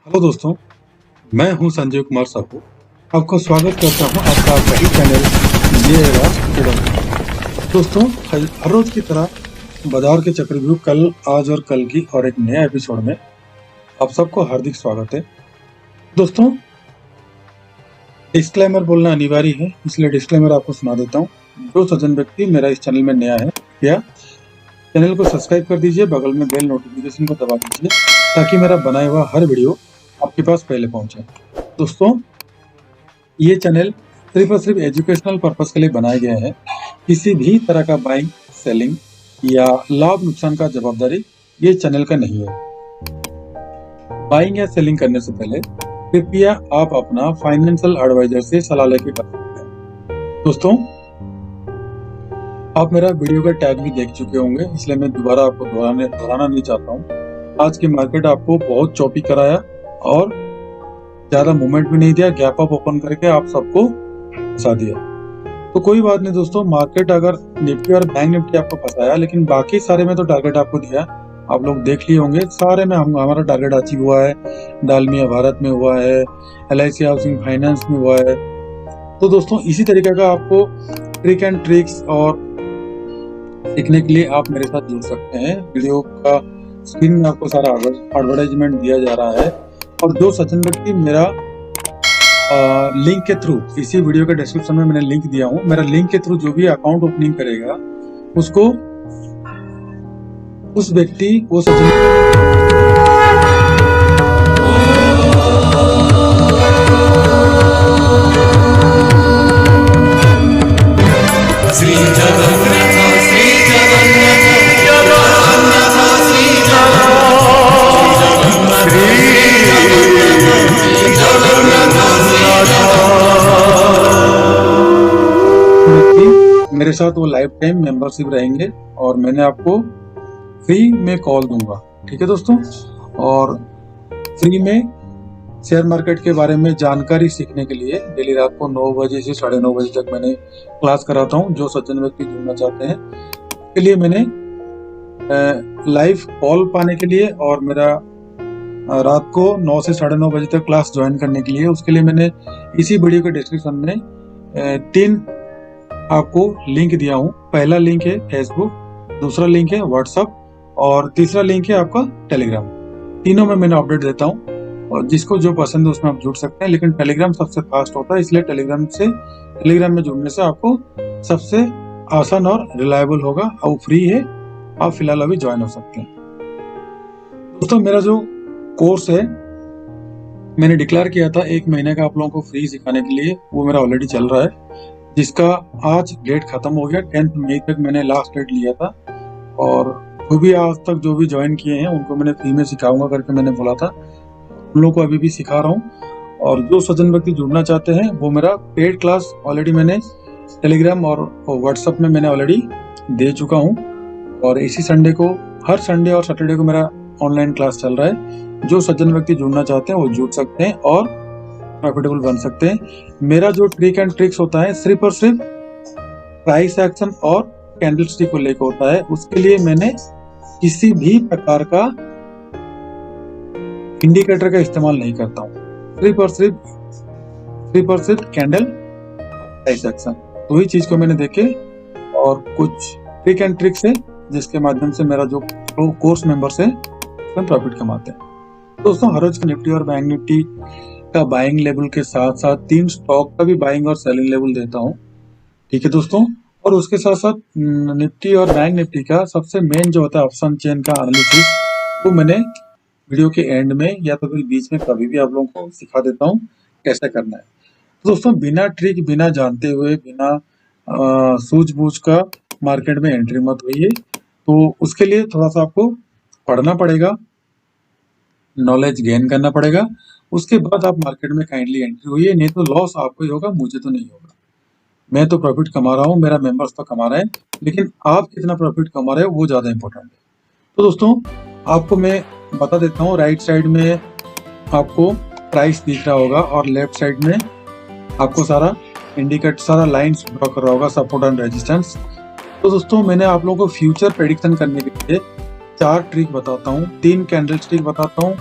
Hello दोस्तों, मैं हूं संजय कुमार साहू। आपका स्वागत करता हूं आपका आपका ही चैनल ये एकेडमी। दोस्तों, हर रोज की तरह बाजार के चक्रव्यूह कल, आज और कल की और एक नया एपिसोड में आप सबको हार्दिक स्वागत है। दोस्तों, डिस्क्लेमर बोलना अनिवार्य है, इसलिए डिस्क्लेमर आपको सुना देता हूँ। जो सज्जन व्यक्ति मेरा इस चैनल में नया है, कृपया चैनल को सब्सक्राइब कर दीजिए, बगल में बेल नोटिफिकेशन को दबा दीजिए ताकि मेरा बनाया हुआ हर वीडियो आपके पास पहले पहुंचे। दोस्तों, ये चैनल सिर्फ और सिर्फ एजुकेशनल पर्पस के लिए बनाया गया है। किसी भी तरह का बाइंग, सेलिंग या लाभ नुकसान का जवाबदारी ये चैनल का नहीं है। बाइंग या सेलिंग करने से पहले कृपया आप अपना फाइनेंशियल एडवाइजर से सलाह लेकर कर सकते हैं। दोस्तों, आप मेरा वीडियो का टैग भी देख चुके होंगे, इसलिए मैं दोबारा आपको दोहराना नहीं चाहता हूँ। आज की मार्केट आपको बहुत चौपी कराया और ज्यादा मूवमेंट भी नहीं दिया, गैप अप ओपन करके आप सबको फंसा दिया। तो कोई बात नहीं दोस्तों, मार्केट अगर निफ्टी और बैंक निफ्टी आपको फंसाया, लेकिन बाकी सारे में तो टारगेट आपको दिया, आप लोग देख लिए होंगे। सारे में हमारा टारगेट अचीव हुआ है। डालमिया भारत में हुआ है, LIC हाउसिंग फाइनेंस में हुआ है। तो दोस्तों, इसी तरीके का आपको ट्रिक एंड ट्रिक्स और सीखने के लिए आप मेरे साथ जुड़ सकते हैं। वीडियो का स्क्रीन में आपको सारा एडवर्टाइजमेंट दिया जा रहा है, और जो सचिन व्यक्ति मेरा लिंक के थ्रू, इसी वीडियो के डिस्क्रिप्शन में मैंने लिंक दिया हूँ, मेरा लिंक के थ्रू जो भी अकाउंट ओपनिंग करेगा उसको उस व्यक्ति वो सचिन मेरे साथ वो लाइफ टाइम मेंबरशिप रहेंगे और मैंने आपको फ्री में कॉल दूंगा। ठीक है दोस्तों, और फ्री में शेयर मार्केट के बारे में जानकारी सीखने के लिए डेली रात को 9 बजे से 9:30 बजे तक मैंने क्लास कराता हूँ। जो सज्जन व्यक्ति जुड़ना चाहते हैं उसके लिए मैंने लाइव कॉल पाने के लिए और मेरा रात को 9 से 9:30 बजे तक क्लास ज्वाइन करने के लिए, उसके लिए मैंने इसी वीडियो के डिस्क्रिप्शन में 3 आपको लिंक दिया हूँ। पहला लिंक है फेसबुक, दूसरा लिंक है व्हाट्सएप और तीसरा लिंक है आपका टेलीग्राम। तीनों में मैंने अपडेट देता हूँ, और जिसको जो पसंद है उसमें आप जुड़ सकते हैं, लेकिन टेलीग्राम सबसे फास्ट होता है, इसलिए टेलीग्राम में जुड़ने से आपको सबसे आसान और रिलायबल होगा, और फ्री है, आप फिलहाल अभी ज्वाइन हो सकते हैं। दोस्तों, मेरा जो कोर्स है मैंने डिक्लेयर किया था 1 महीने का आप लोगों को फ्री सिखाने के लिए, वो मेरा ऑलरेडी चल रहा है, जिसका आज डेट खत्म हो गया। 10 मई तक मैंने लास्ट डेट लिया था, और वो भी आज तक जो भी ज्वाइन किए हैं उनको मैंने फ्री में सिखाऊंगा करके मैंने बोला था। उन लोगों को अभी भी सिखा रहा हूँ, और जो सज्जन व्यक्ति जुड़ना चाहते हैं वो मेरा पेड क्लास ऑलरेडी मैंने टेलीग्राम और व्हाट्सएप में मैंने ऑलरेडी दे चुका हूँ, और इसी संडे को, हर संडे और सैटरडे को मेरा ऑनलाइन क्लास चल रहा है। जो सज्जन व्यक्ति जुड़ना चाहते हैं वो जुड़ सकते हैं और प्रॉफिटेबल बन सकते हैं। मेरा जो ट्रिक एंड ट्रिक्स होता है सिर्फ और सिर्फ प्राइस एक्शन और कैंडल स्टिक को लेकर होता है। उसके लिए मैंने किसी भी प्रकार का इंडिकेटर का इस्तेमाल नहीं करता हूँ, सिर्फ और सिर्फ कैंडल प्राइस एक्शन। तो ही चीज को मैंने देखे, और कुछ ट्रिक एंड ट्रिक्स है जिसके माध्यम से मेरा जो कोर्स मेंबर्स है उसमें प्रॉफिट कमाते हैं। दोस्तों, हर रोज का निफ्टी और बैंक निफ्टी का बाइंग लेवल के साथ साथ 3 स्टॉक का भी बाइंग और सेलिंग लेवल देता हूँ। ठीक है दोस्तों, और उसके साथ साथ निफ्टी और बैंक निफ्टी का सबसे मेन जो होता है ऑप्शन चेन का एनालिसिस, वो मैंने वीडियो के एंड में या तो फिर बीच में कभी भी आप लोगों को सिखा देता हूँ कैसे करना है। तो दोस्तों, बिना ट्रिक, बिना जानते हुए, बिना सूझबूझ का मार्केट में एंट्री मत होइए। तो उसके लिए थोड़ा सा आपको पढ़ना पड़ेगा, नॉलेज गेन करना पड़ेगा, उसके बाद आप मार्केट में काइंडली एंट्री होइए, नहीं तो लॉस आपको ही होगा, मुझे तो नहीं होगा। मैं तो प्रॉफिट कमा रहा हूँ, मेरा मेंबर्स तो कमा रहे हैं, लेकिन आप कितना प्रॉफिट कमा रहे हो वो ज्यादा इंपॉर्टेंट है। तो दोस्तों, आपको मैं बता देता हूँ, राइट साइड में आपको प्राइस दिख रहा होगा और लेफ्ट साइड में आपको सारा इंडिकेट, सारा लाइंस ड्रॉ कर रहा होगा, सपोर्ट एंड रेजिस्टेंस। तो दोस्तों, मैंने आप लोगों को फ्यूचर प्रेडिक्शन करने के लिए 4 ट्रिक बताता हूँ, 3 कैंडल स्टिक बताता हूँ,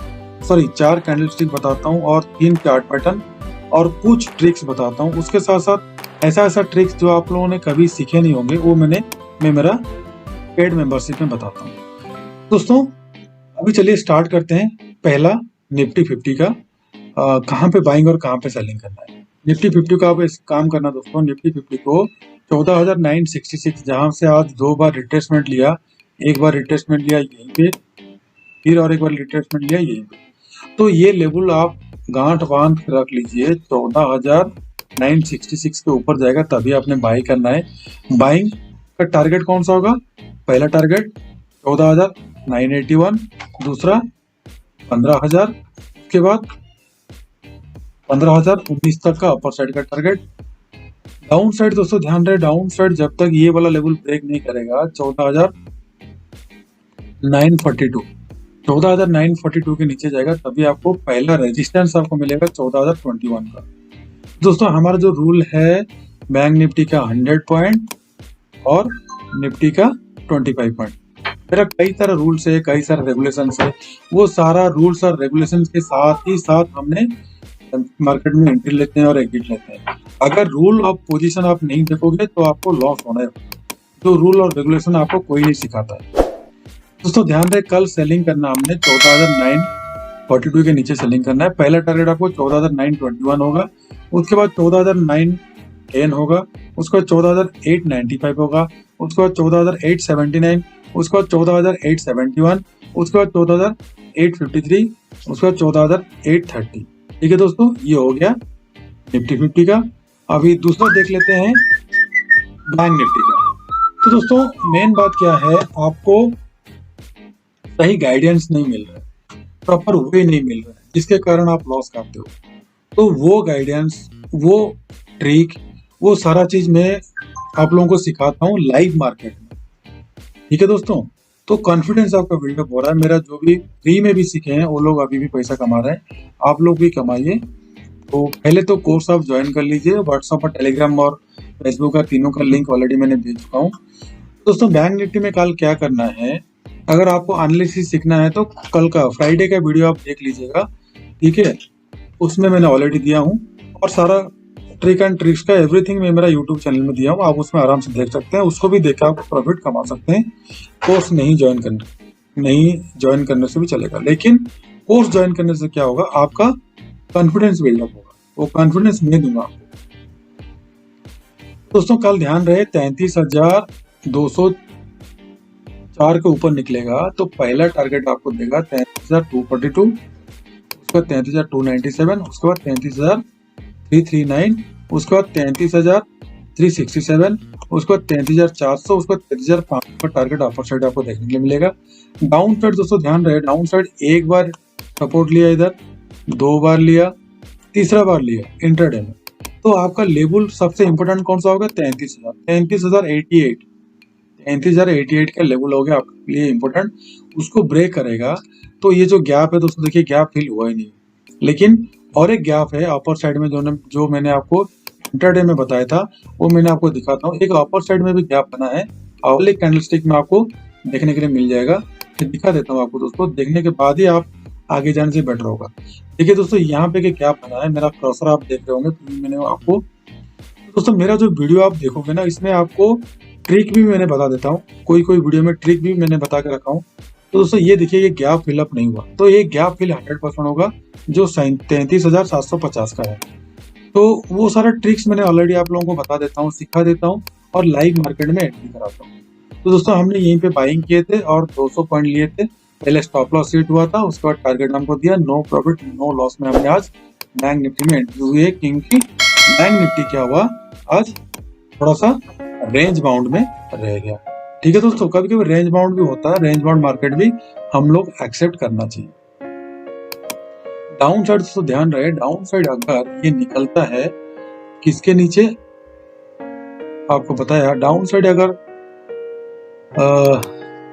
4 कैंडलस्टिक बताता हूँ और 3 चार्ट पैटर्न और कुछ ट्रिक्स बताता हूँ। उसके साथ साथ ऐसा ट्रिक्स जो आप लोगों ने कभी सीखे नहीं होंगे वो मैं मेरा पेड मेंबरशिप में बताता हूँ। दोस्तों अभी चलिए स्टार्ट करते हैं। पहला निफ्टी 50 का कहाँ पे बाइंग और कहाँ पे सेलिंग करना है। निफ्टी 50 का आप इस काम करना दोस्तों। निफ्टी 50 को 14,966 जहां से आज 2 बार रिट्रेसमेंट लिया, एक बार रिट्रेसमेंट लिया यहीं पे, फिर और एक बार रिट्रेसमेंट लिया यहीं पे, तो ये लेवल आप गांठ बांध के रख लीजिए। 14,966 के ऊपर जाएगा तभी आपने बाई करना है। बाइंग का टारगेट कौन सा होगा? पहला टारगेट 14,981, दूसरा 15,000, उसके बाद 15,019 तक का अपर साइड का टारगेट। डाउन साइड दोस्तों ध्यान रहे, डाउन साइड जब तक ये वाला लेवल ब्रेक नहीं करेगा 14,942 के नीचे जाएगा तभी आपको पहला रेजिस्टेंस आपको मिलेगा 14,021 का। दोस्तों हमारा जो रूल है बैंक निफ्टी का 100 पॉइंट और निफ्टी का 25 पॉइंट, मेरा कई सारा रूल्स है, कई सारे रेगुलेशन है। वो सारा रूल्स और रेगुलेशन के साथ ही साथ हमने मार्केट में एंट्री लेते हैं और एग्जिट लेते हैं। अगर रूल और पोजीशन आप नहीं देखोगे तो आपको लॉस होना है। जो रूल और रेगुलेशन आपको कोई नहीं सिखाता है। दोस्तों ध्यान रहे, कल सेलिंग करना हमने 14,942 के नीचे सेलिंग करना है। पहला टारगेट आपको 14,921 होगा, उसके बाद 14,910 होगा, उसके बाद 14,895 होगा, उसके बाद 14,879, उसके बाद 14,871, उसके बाद 14,853, उसके बाद 14,830। ठीक है दोस्तों, ये हो गया निफ्टी 50 का। अभी दूसरा देख लेते हैं बैंक निफ्टी का। तो दोस्तों मेन बात क्या है, आपको सही गाइडेंस नहीं मिल रहा है, प्रॉपर वे नहीं मिल रहा है, जिसके कारण आप लॉस खाते हो। तो वो गाइडेंस, वो ट्रिक, वो सारा चीज मैं आप लोगों को सिखाता हूँ लाइव मार्केट में। ठीक है दोस्तों, तो कॉन्फिडेंस आपका बिल्डअप हो रहा है। मेरा जो भी फ्री में भी सीखे हैं वो लोग अभी भी पैसा कमा रहे हैं, आप लोग भी कमाइए। तो पहले तो कोर्स आप ज्वाइन कर लीजिए। व्हाट्सएप और टेलीग्राम और फेसबुक का तीनों का लिंक ऑलरेडी मैंने भेज चुका हूँ। दोस्तों बैंक निफ्टी में कल क्या करना है, अगर आपको एनालिसिस सीखना है तो कल का फ्राइडे का वीडियो आप देख लीजिएगा। ठीक है, उसमें मैंने ऑलरेडी दिया हूँ और सारा ट्रिक एंड ट्रिक्स का एवरीथिंग मैं मेरा यूट्यूब चैनल में दिया हूँ, आप उसमें आराम से देख सकते हैं। उसको भी देखकर आप प्रॉफिट कमा सकते हैं। कोर्स नहीं ज्वाइन करने से भी चलेगा, लेकिन कोर्स ज्वाइन करने से क्या होगा, आपका कॉन्फिडेंस बिल्डअप होगा। वो कॉन्फिडेंस मैं दूंगा आपको। दोस्तों कल ध्यान रहे, 33,204 के ऊपर निकलेगा तो पहला टारगेट आपको देगा 33,242, उसके बाद 33,297, उसके बाद 33,339, उसके बाद 33,367, उसके बाद 33,400, उसके बाद 33,500 का टारगेट अपर साइड आपको देखने के लिए मिलेगा। डाउन साइड दोस्तों ध्यान रहे, डाउन साइड एक बार सपोर्ट लिया, इधर 2 बार लिया, तीसरा बार लिया इंट्राडे में, तो आपका लेवल सबसे इंपॉर्टेंट कौन सा होगा? 33,088 का लेवल हो गया आपके लिए इंपॉर्टेंट। उसको ब्रेक करेगा तो ये जो गैप है दोस्तों, देखिए गैप फिल हुआ ही नहीं, लेकिन और एक गैप है अपर साइड में जो मैंने आपको इंट्राडे में बताया था, वो मैंने आपको दिखाता हूँ। एक अपर साइड में भी गैप बना है, अगले कैंडलस्टिक में आपको देखने के लिए मिल जाएगा। दिखा देता हूँ आपको दोस्तों, देखने के बाद ही आप आगे जाने से बेटर होगा। देखिए दोस्तों यहाँ पे क्या बना है, मेरा कर्सर आप देख रहे होंगे, मैंने आपको दोस्तों मेरा जो वीडियो आप देखोगे ना, इसमें आपको ट्रिक भी मैंने बता देता हूँ, कोई वीडियो में ट्रिक भी मैंने बता के रखा हूँ। तो दोस्तों ये देखिए, ये गैप फिलअप नहीं हुआ, तो ये गैप फिल 100% होगा जो 33,750 का है। तो वो सारा ट्रिक्स मैंने ऑलरेडी आप लोगों को बता देता हूँ, सिखा देता हूँ और लाइव मार्केट में एंट्री कराता हूँ। तो दोस्तों हमने यहीं पे बाइंग किए थे और 200 पॉइंट लिए थे। पहले स्टॉप लॉस हिट हुआ था, उसके बाद टारगेट हमको दिया, नो प्रॉफिट नो लॉस में हमने आज बैंक निफ्टी में एंट्री हुई है, क्योंकि बैंक निफ्टी क्या हुआ, आज थोड़ा सा रेंज बाउंड में रह गया। ठीक है दोस्तों, कभी कभी रेंज बाउंड भी होता है, रेंज बाउंड मार्केट भी हम लोग एक्सेप्ट करना चाहिए। डाउन साइड दोस्तों ध्यान रहे, डाउन साइड अगर ये निकलता है किसके नीचे, आपको बताया डाउन साइड अगर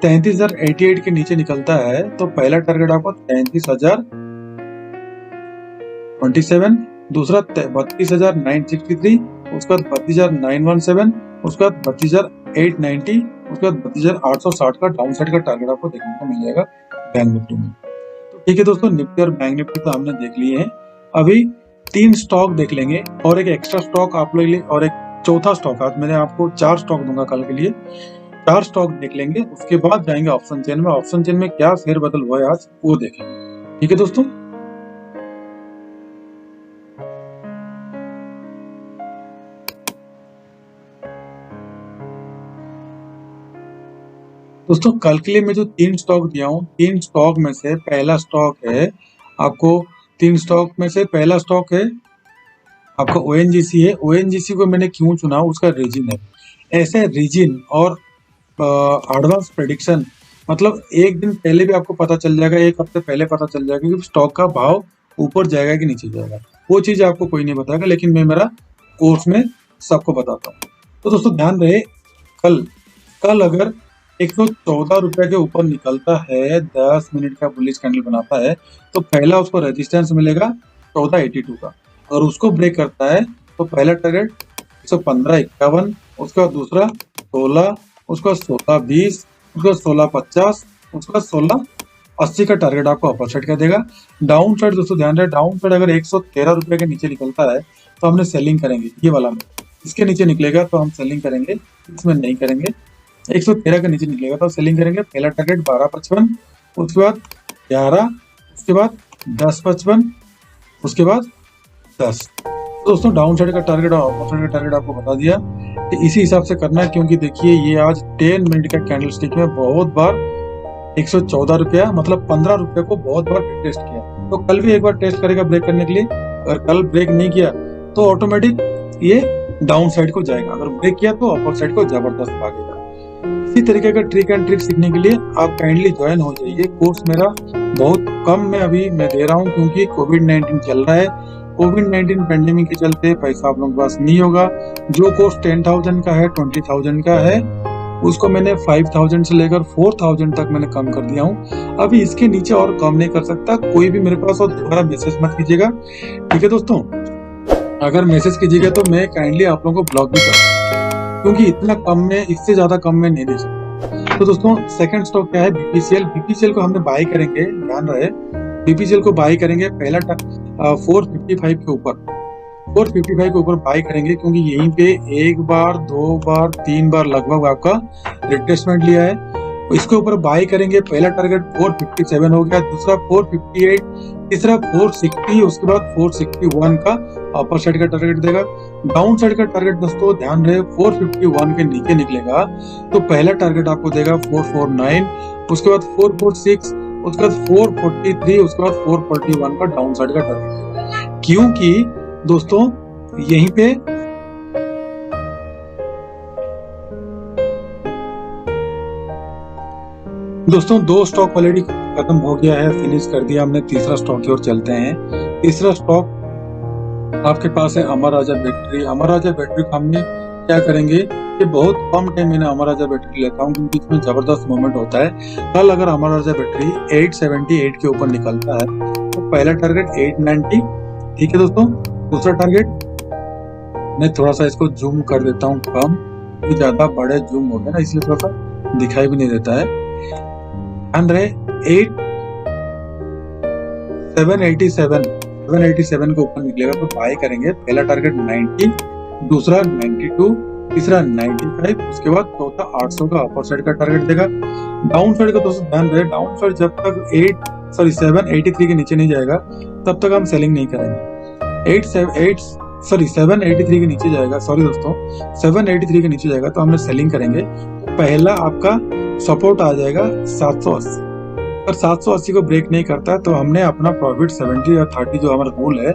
33,088 के नीचे निकलता है तो पहला टारगेट आपको 33,027, दूसरा 32,963, उसके बाद 32,917, उसके बाद 32,890, उसके बाद 32,860 का डाउन साइड का टारगेट आपको देखने को मिल जाएगा बैंक निफ्टी में। तो ठीक है दोस्तों, निफ्टी और बैंक निफ्टी तो हमने देख लिए हैं। अभी 3 स्टॉक देख लेंगे और एक एक्स्ट्रा स्टॉक आप लोग लिए और एक चौथा स्टॉक। आज मैंने आपको 4 स्टॉक दूंगा कल के लिए, 4 स्टॉक देख लेंगे। उसके बाद जाएंगे ऑप्शन चेन में। ऑप्शन चेन में क्या फेर बदल हुआ है आज वो देखेंगे। ठीक है दोस्तों, कल के लिए मैं जो 3 स्टॉक दिया हूँ, 3 स्टॉक में से पहला स्टॉक है आपको, 3 स्टॉक में से पहला स्टॉक है आपका ONGC है। ONGC को मैंने क्यों चुना, उसका रीजन है। ऐसे रीजन और एडवांस प्रेडिक्शन, मतलब एक दिन पहले भी आपको पता चल जाएगा, एक हफ्ते पहले पता चल जाएगा कि स्टॉक का भाव ऊपर जाएगा कि नीचे जाएगा। वो चीज आपको कोई नहीं बताएगा, लेकिन मैं मेरा कोर्स में सबको बताता हूँ। तो दोस्तों ध्यान रहे, कल अगर 114 रुपए के ऊपर निकलता है, 10 मिनट का बुलिश कैंडल बनाता है, तो पहला उसको रेजिस्टेंस मिलेगा 1482 का। और उसको ब्रेक करता है तो पहला टारगेट 115.51, उसके बाद दूसरा 16, उसके बाद 16.20, उसके बाद 16.50, उसके बाद 16.80 का टारगेट आपको अपर साइड का देगा। डाउन साइड दोस्तों ध्यान रहे, डाउन साइड अगर 113 रुपए के नीचे निकलता है तो हमने सेलिंग करेंगे, ये वाला में। इसके नीचे निकलेगा तो हम सेलिंग करेंगे, इसमें नहीं करेंगे। 113 के नीचे निकलेगा तो सेलिंग करेंगे। पहला टारगेट 12.55, उसके बाद 11, उसके बाद 10.55, उसके बाद 10। दोस्तों डाउन साइड का टारगेट और अपर साइड का टारगेट आपको बता दिया कि इसी हिसाब से करना है, क्योंकि देखिए ये आज 10 मिनट का कैंडल स्टिक में बहुत बार 114 रुपया, मतलब 15 रुपये को बहुत बार टेस्ट किया। तो कल भी एक बार टेस्ट करेगा ब्रेक करने के लिए। अगर कल ब्रेक नहीं किया तो ऑटोमेटिक ये डाउन साइड को जाएगा, अगर ब्रेक किया तो अपर साइड को जबरदस्त भागेगा। इसी तरीके का ट्रिक एंड ट्रिक सीखने के लिए आप काइंडली ज्वाइन हो जाइए। कोर्स मेरा बहुत कम में अभी मैं दे रहा हूँ, क्योंकि कोविड-19 चल रहा है। कोविड-19 पेंडेमिक के चलते पैसा आप लोगों के पास नहीं होगा। जो कोर्स 10,000 का है, 20,000 का है, उसको मैंने 5,000 से लेकर 4,000 तक मैंने कम कर दिया हूँ। अभी इसके नीचे और कम नहीं कर सकता कोई भी मेरे पास, और दोबारा मैसेज मत कीजिएगा। ठीक है दोस्तों, अगर मैसेज कीजिएगा तो मैं काइंडली आप लोगों को ब्लॉक भी कर दूंगा, क्योंकि इतना कम में, इससे ज्यादा कम में नहीं दे सकता। तो दोस्तों सेकंड स्टॉक क्या है, BPCL। BPCL को हमने बाय करेंगे, ध्यान रहे, BPCL को बाय करेंगे पहला 455 के ऊपर, 455 के ऊपर बाय करेंगे, क्योंकि यहीं पे एक बार, 2 बार, 3 बार लगभग आपका रिट्रेसमेंट लिया है। इसके ऊपर बाय करेंगे। पहला टारगेट 457 हो गया, दूसरा 458, तीसरा 460, उसके बाद 461 का अपर साइड का टारगेट देगा। डाउन साइड का टारगेट दोस्तों ध्यान रहे, 451 के नीचे निकलेगा तो पहला टारगेट आपको देगा 449, उसके बाद 446, उसके बाद 443, उसके बाद 441 का डाउन साइड का टारगेट। क्योंकि दोस्तों यहीं पे दोस्तों 2 स्टॉक ऑलरेडी खत्म हो गया है, फिनिश कर दिया हमने। तीसरा स्टॉक की ओर चलते हैं। तीसरा स्टॉक आपके पास है अमर राजा बैटरी। अमर राजा बैटरी को हमने क्या करेंगे, ये बहुत कम टाइम मैंने अमर राजा बैटरी लेता हूँ, क्योंकि इसमें जबरदस्त मूवमेंट होता है। कल अगर अमर राजा बैटरी 878 के ऊपर निकलता है तो पहला टारगेट 890। ठीक है दोस्तों, दूसरा टारगेट, मैं थोड़ा सा इसको जूम कर देता हूँ कम, ये ज्यादा बड़े जूम हो गया ना, इसलिए थोड़ा सा दिखाई भी नहीं देता है। ध्यान रहे 787 के ऊपर निकलेगा तो बाय करेंगे। पहला टारगेट 90, दूसरा 92, तीसरा 95, उसके बाद चौथा 800 का अपर साइड का टारगेट देगा। डाउन साइड का दोस्तों ध्यान रहे, डाउन साइड जब तक 783 के नीचे नहीं जाएगा तब तक हम सेलिंग नहीं करेंगे। 783 के नीचे जाएगा, सॉरी दोस्तों 783 के नीचे जाएगा तो हमने सेलिंग करेंगे। पहला आपका सपोर्ट आ जाएगा 780। अगर 780 को ब्रेक नहीं करता है तो हमने अपना प्रॉफिट 70 या 30 जो हमारा रूल है,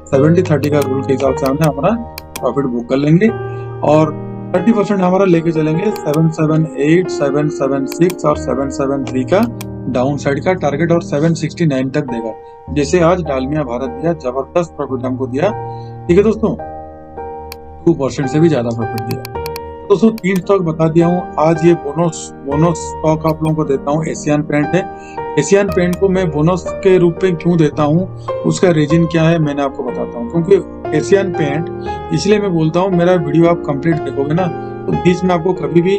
70-30 का रूल के हिसाब से हमने हमारा प्रॉफिट बुक कर लेंगे और 30% हमारा लेके चलेंगे 778, 776 और 773 का डाउन साइड का टारगेट, और 769 तक देगा। जैसे आज डालमिया भारत दिया, जबरदस्त प्रॉफिट हमको दिया। ठीक है दोस्तों, 2% से भी ज्यादा प्रॉफिट दिया। दोस्तों 3 स्टॉक बता दिया हूँ। आज ये बोनस स्टॉक आप लोगों को देता हूँ, एशियन पेंट है। एशियन पेंट को मैं बोनस के रूप में क्यों देता हूँ, उसका रीजन क्या है मैंने आपको बताता हूँ। क्योंकि एशियन पेंट इसलिए मैं बोलता हूँ, मेरा वीडियो आप कंप्लीट देखोगे ना तो बीच में आपको कभी भी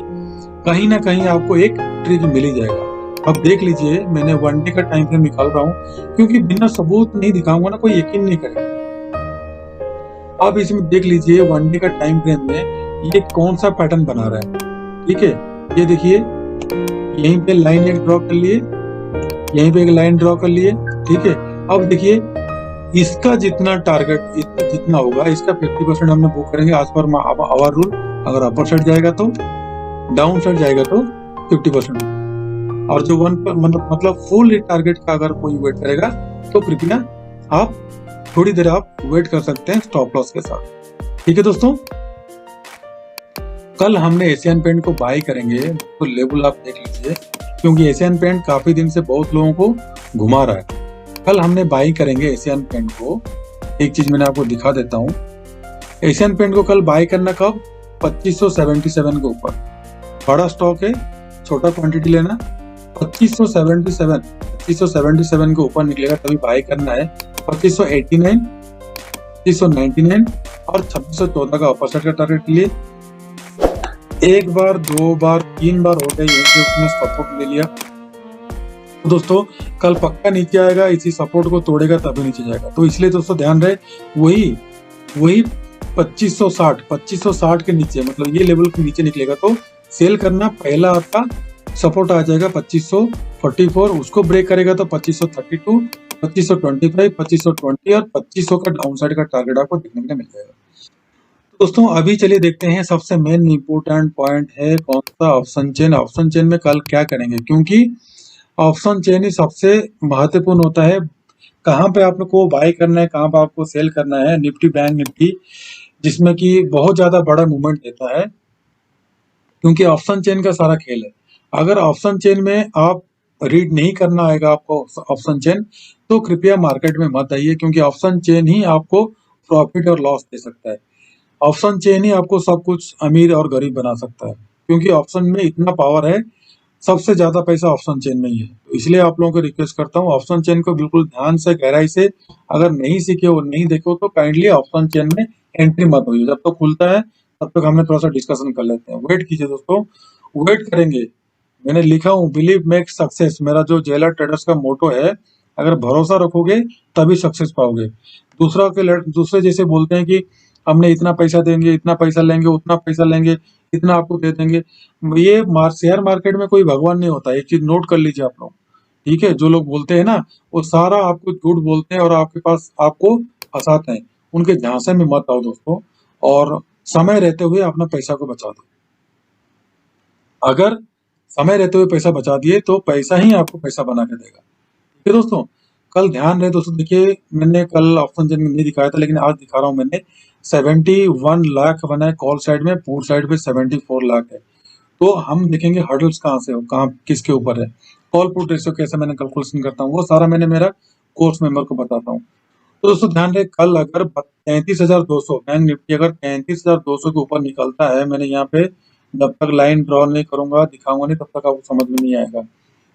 कहीं ना कहीं आपको एक ट्रिक मिल ही जाएगा। अब देख लीजिए, मैंने 1 डे का टाइम फ्रेम निकाल रहा हूँ, क्योंकि बिना सबूत नहीं दिखाऊंगा ना, कोई यकीन नहीं करेगा। अब इसमें देख लीजिए 1 डे का टाइम फ्रेम में ये कौन सा पैटर्न बना रहा है। ठीक है, ये देखिए, यहीं पे लाइन एक ड्रॉ कर लिए, यहीं पे एक लाइन ड्रॉ कर लिए। ठीक है, अब देखिए इसका जितना टारगेट जितना होगा, इसका 50% हमने बुक करेंगे आज पर आवर रूल। अगर अपर साइड जाएगा तो, डाउन साइड जाएगा तो 50%, और जो मतलब फुल टारगेट का अगर कोई वेट करेगा तो कृपया आप थोड़ी देर आप वेट कर सकते हैं स्टॉप लॉस के साथ। ठीक है दोस्तों, कल हमने एशियन पेंट को बाय करेंगे, तो लेवल आप देख लीजिए, क्योंकि एशियन पेंट काफी दिन से बहुत लोगों को घुमा रहा है। कल हमने बाई करेंगे एशियन पेंट को। एक चीज मैंने आपको दिखा देता हूँ, एशियन पेंट को कल बाई करना कब, 2577 के ऊपर। बड़ा स्टॉक है, छोटा क्वांटिटी लेना। 2577 के ऊपर निकलेगा तभी बाई करना है। 2589, 2599 और 2614 का अपर साइड का टारगेट लिए। एक बार, दो बार, 3 बार हो गए, उसने सपोर्ट ले लिया। तो दोस्तों कल पक्का नीचे आएगा, इसी सपोर्ट को तोड़ेगा तभी नीचे जाएगा। तो इसलिए दोस्तों ध्यान रहे, वही 2560 के नीचे, मतलब ये लेवल के नीचे निकलेगा तो सेल करना। पहला आपका सपोर्ट आ जाएगा 2544, उसको ब्रेक करेगा तो 2532, 2525, 2520 और 2500 का डाउन साइड का टारगेट आपको देखने के लिए मिल जाएगा। दोस्तों अभी चलिए देखते हैं, सबसे मेन इंपोर्टेंट पॉइंट है कौन सा, ऑप्शन चेन। ऑप्शन चेन में कल क्या करेंगे, क्योंकि ऑप्शन चेन ही सबसे महत्वपूर्ण होता है। कहाँ पे आपको बाय करना है, कहाँ पे आपको सेल करना है। निफ्टी, बैंक निफ्टी, जिसमें कि बहुत ज्यादा बड़ा मूवमेंट देता है, क्योंकि ऑप्शन चेन का सारा खेल है। अगर ऑप्शन चेन में आप रीड नहीं करना आएगा आपको ऑप्शन चेन, तो कृपया मार्केट में मत आइए, क्योंकि ऑप्शन चेन ही आपको प्रॉफिट और लॉस दे सकता है। ऑप्शन चेन ही आपको सब कुछ अमीर और गरीब बना सकता है, क्योंकि ऑप्शन में इतना पावर है, सबसे ज्यादा पैसा ऑप्शन चेन में ही है। तो इसलिए आप लोगों को रिक्वेस्ट करता हूँ, ऑप्शन चेन को बिल्कुल ध्यान से, गहराई से अगर नहीं सीखे और नहीं देखो तो काइंडली ऑप्शन चेन में एंट्री मत होइए। जब तक खुलता है तब तक हमने थोड़ा सा डिस्कशन कर लेते हैं। वेट कीजिए दोस्तों, वेट करेंगे। मैंने लिखा हूँ, बिलीव मेक सक्सेस, मेरा जो जेलर ट्रेडर्स का मोटो है। अगर भरोसा रखोगे तभी सक्सेस पाओगे। दूसरे जैसे बोलते हैं कि हमने इतना पैसा देंगे, इतना पैसा लेंगे, उतना पैसा लेंगे, इतना आपको दे देंगे। ये शेयर मार्केट में कोई भगवान नहीं होता, एक चीज नोट कर लीजिए आप लोग। ठीक है, जो लोग बोलते हैं ना, वो सारा आपको झूठ बोलते हैं और आपके पास आपको फंसाते हैं। उनके झांसे में मत आओ दोस्तों, और समय रहते हुए अपना पैसा को बचा दो। अगर समय रहते हुए पैसा बचा दिए तो पैसा ही आपको पैसा बना के देगा। ठीक है दोस्तों, कल ध्यान रहे दोस्तों। देखिए मैंने कल ऑप्शन चेन में नहीं दिखाया था, लेकिन आज दिखा रहा हूँ। मैंने 71 लाख बना है कॉल साइड में, पुट साइड पे 74 लाख है। तो हम देखेंगे हर्डल्स कहाँ से हो, कहाँ किसके ऊपर है, कॉल पुट रेशियो कैसे मैंने कैलकुलेशन करता हूँ, वो सारा मैंने मेरा कोर्स मेंबर को बताता हूँ। तो दोस्तों ध्यान रहे, कल अगर 33,200 बैंक निफ्टी अगर 33,200 के ऊपर निकलता है, मैंने यहाँ पे जब तक लाइन ड्रॉ नहीं करूंगा, दिखाऊंगा नहीं, तब तक आपको समझ में नहीं आएगा।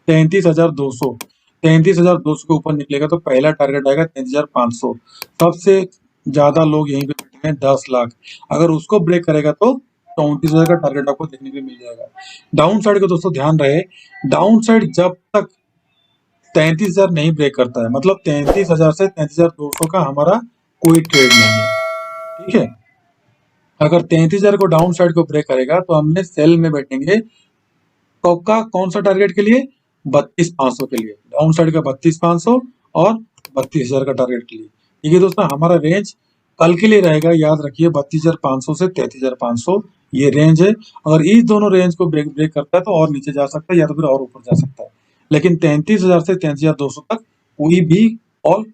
33,200, 33,200 के ऊपर निकलेगा तो पहला टारगेट आएगा 33,500। सबसे ज्यादा लोग यहीं पे बैठे हैं, 10 लाख। अगर उसको ब्रेक करेगा तो 34,000 का टारगेट आपको देखने को मिल जाएगा। डाउन साइड का दोस्तों ध्यान रहे, डाउन साइड जब तक 33,000 नहीं ब्रेक करता है, मतलब 33,000 से 33,200 का हमारा कोई ट्रेड नहीं है। ठीक है, अगर 33,000 को डाउन साइड को ब्रेक करेगा तो हमने सेल में बैठेंगे। का कौन सा टारगेट के लिए, 32,500 के लिए, डाउन साइड का 32,500 और 32,000 का टारगेट के लिए। ठीक है दोस्तों, हमारा रेंज कल के लिए रहेगा, याद रखिए 32,500 से 33,500 ये रेंज है। अगर इस दोनों रेंज को ब्रेक करता है तो और नीचे जा सकता है, या तो फिर और ऊपर जा सकता है। लेकिन 33,000 से 33,200 तक कोई भी कॉल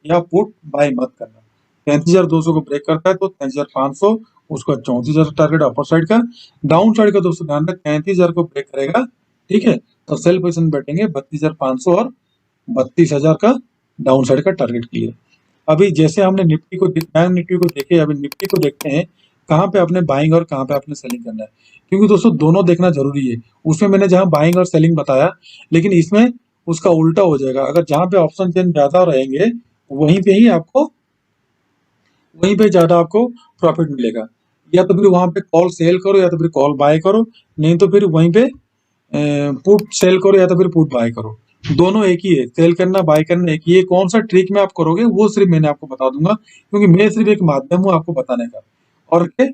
या पुट बाय मत करना। 33,200 को ब्रेक करता है तो 33,500, उसका 34,000 टारगेट अपर साइड का। डाउन साइड का दोस्तों ध्यान रखें, 33,000 को ब्रेक करेगा, ठीक है, तो सेल पोजिशन बैठेंगे 32,500 और 32,000 का डाउन साइड का टारगेट के लिए। अभी जैसे हमने निफ्टी को, बैंक निफ्टी को देखे, अभी निफ्टी को देखते हैं कहाँ पे आपने बाइंग और कहाँ पे आपने सेलिंग करना है, क्योंकि दोस्तों दोनों देखना जरूरी है। उसमें मैंने जहाँ बाइंग और सेलिंग बताया, लेकिन इसमें उसका उल्टा हो जाएगा। अगर जहाँ पे ऑप्शन चेन ज्यादा रहेंगे वहीं पे ही आपको, वहीं पे ज्यादा आपको प्रॉफिट मिलेगा। या तो फिर वहां पे कॉल सेल करो, या तो फिर कॉल बाय करो, नहीं तो फिर वहीं पे पुट सेल करो या तो फिर पुट बाय करो, दोनों एक ही है। सेल करना बाय करना एक ही है। कौन सा ट्रिक में आप करोगे वो सिर्फ मैंने आपको बता दूंगा, क्योंकि मैं सिर्फ एक माध्यम हूँ आपको बताने का, और के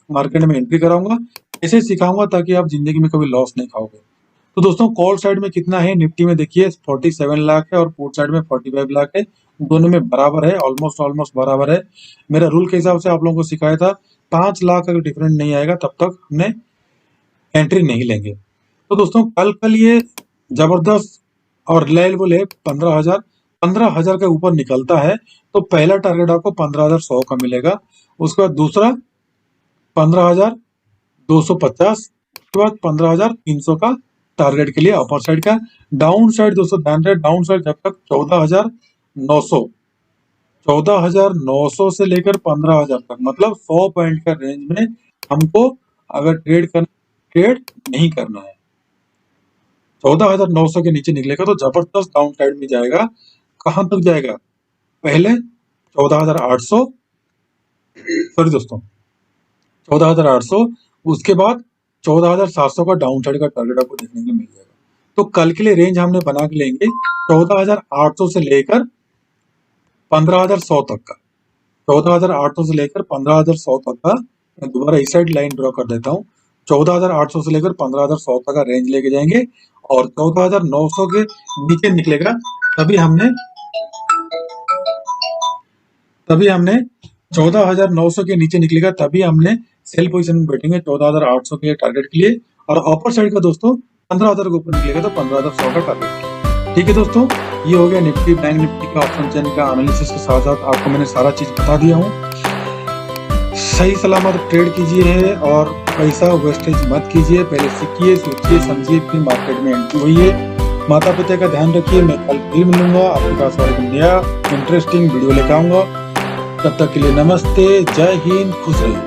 मार्केट में एंट्री कराऊंगा, ऐसे सिखाऊंगा ताकि आप जिंदगी में कभी लॉस नहीं खाओगे। तो दोस्तों कॉल साइड में कितना है, निफ्टी में देखिए 47 लाख है और पुट साइड में 45 लाख है, दोनों में बराबर है, ऑलमोस्ट ऑलमोस्ट बराबर है। मेरा रूल के हिसाब से आप लोगों को सिखाया था 5 लाख अगर डिफरेंट नहीं आएगा तब तक हमने एंट्री नहीं लेंगे। तो दोस्तों कल ये जबरदस्त और रिलायबल है। 15,000 के ऊपर निकलता है तो पहला टारगेट आपको 15,100 का मिलेगा, उसके बाद दूसरा 15,250, उसके बाद 15,300 का टारगेट के लिए अपर साइड का। डाउन साइड दोस्तों ध्यान रहे, डाउन साइड जब तक 14,900 से लेकर 15,000 तक, मतलब 100 पॉइंट का रेंज में हमको अगर ट्रेड नहीं करना है। 14,900 के नीचे निकलेगा तो जबरदस्त डाउन साइड में जाएगा। कहां तक जाएगा, पहले 14,800, सॉरी दोस्तों 14,800, उसके बाद 14,700 का डाउन साइड का टारगेट आपको देखने को मिल जाएगा। तो कल के लिए रेंज हमने बना के लेंगे 14,800 से लेकर 15,100 तक का, 14,800 से लेकर 15,100 तक का। मैं दोबारा इस साइड लाइन ड्रॉ कर देता हूँ। 14,800 से लेकर 15,100 तक का रेंज लेके जाएंगे, और 14,900 के नीचे निकलेगा तभी हमने 14,900 के नीचे निकलेगा तभी हमने सेल पोजीशन में बैठेंगे 14,800 के टारगेट के लिए। और अपर साइड का दोस्तों 15,000 के ऊपर निकलेगा तो 15,100 का टारगेट। ठीक है दोस्तों, ये हो गया निफ्टी बैंक निफ्टी का ऑप्शन चेन का एनालिसिस के साथ साथ आपको मैंने सारा चीज बता दिया हूँ। सही सलामत ट्रेड कीजिए और पैसा वेस्टेज मत कीजिए, पहले सीखिए सोचिए समझिए फिर मार्केट में एंट्री होइए। माता पिता का ध्यान रखिए। मैं कल फिर मिलूंगा आपके पास और एक नया इंटरेस्टिंग वीडियो लेकर आऊंगा। तब तक के लिए नमस्ते, जय हिंद, खुश रहिए।